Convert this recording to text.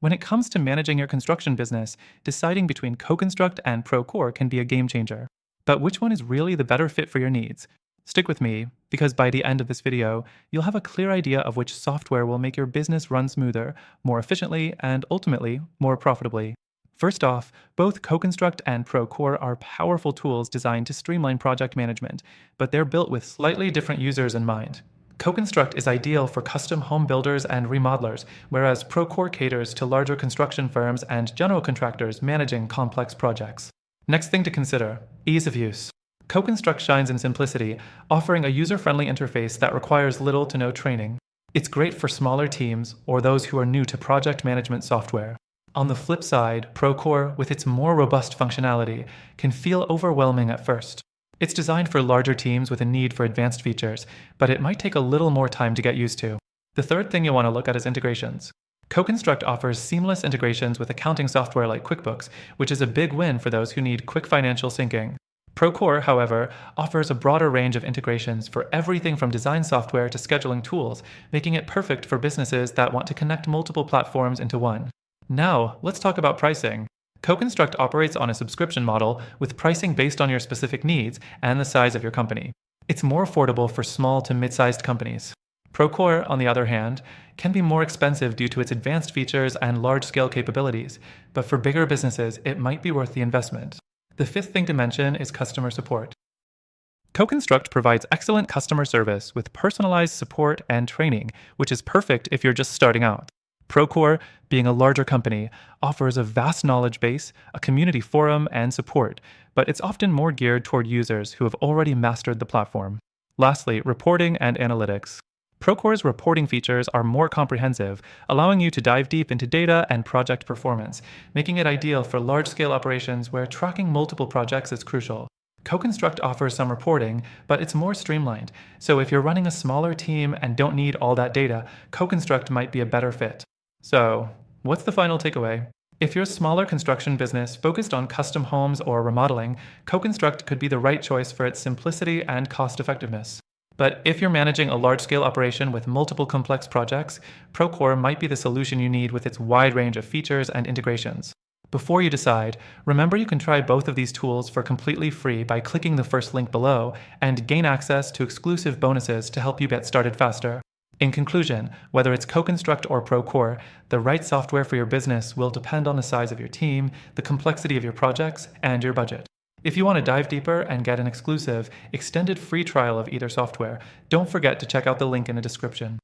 When it comes to managing your construction business, deciding between CoConstruct and Procore can be a game changer. But which one is really the better fit for your needs? Stick with me, because by the end of this video, you'll have a clear idea of which software will make your business run smoother, more efficiently, and ultimately, more profitably. First off, both CoConstruct and Procore are powerful tools designed to streamline project management, but they're built with slightly different users in mind. CoConstruct is ideal for custom home builders and remodelers, whereas Procore caters to larger construction firms and general contractors managing complex projects. Next thing to consider, ease of use. CoConstruct shines in simplicity, offering a user-friendly interface that requires little to no training. It's great for smaller teams or those who are new to project management software. On the flip side, Procore, with its more robust functionality, can feel overwhelming at first. It's designed for larger teams with a need for advanced features, but it might take a little more time to get used to. The third thing you'll want to look at is integrations. CoConstruct offers seamless integrations with accounting software like QuickBooks, which is a big win for those who need quick financial syncing. Procore, however, offers a broader range of integrations for everything from design software to scheduling tools, making it perfect for businesses that want to connect multiple platforms into one. Now, let's talk about pricing. CoConstruct operates on a subscription model with pricing based on your specific needs and the size of your company. It's more affordable for small to mid-sized companies. Procore, on the other hand, can be more expensive due to its advanced features and large-scale capabilities, but for bigger businesses, it might be worth the investment. The fifth thing to mention is customer support. CoConstruct provides excellent customer service with personalized support and training, which is perfect if you're just starting out. Procore, being a larger company, offers a vast knowledge base, a community forum, and support, but it's often more geared toward users who have already mastered the platform. Lastly, reporting and analytics. Procore's reporting features are more comprehensive, allowing you to dive deep into data and project performance, making it ideal for large-scale operations where tracking multiple projects is crucial. CoConstruct offers some reporting, but it's more streamlined, so if you're running a smaller team and don't need all that data, CoConstruct might be a better fit. So, what's the final takeaway? If you're a smaller construction business focused on custom homes or remodeling, CoConstruct could be the right choice for its simplicity and cost-effectiveness. But if you're managing a large-scale operation with multiple complex projects, Procore might be the solution you need with its wide range of features and integrations. Before you decide, remember you can try both of these tools for completely free by clicking the first link below and gain access to exclusive bonuses to help you get started faster. In conclusion, whether it's CoConstruct or Procore, the right software for your business will depend on the size of your team, the complexity of your projects, and your budget. If you want to dive deeper and get an exclusive, extended free trial of either software, don't forget to check out the link in the description.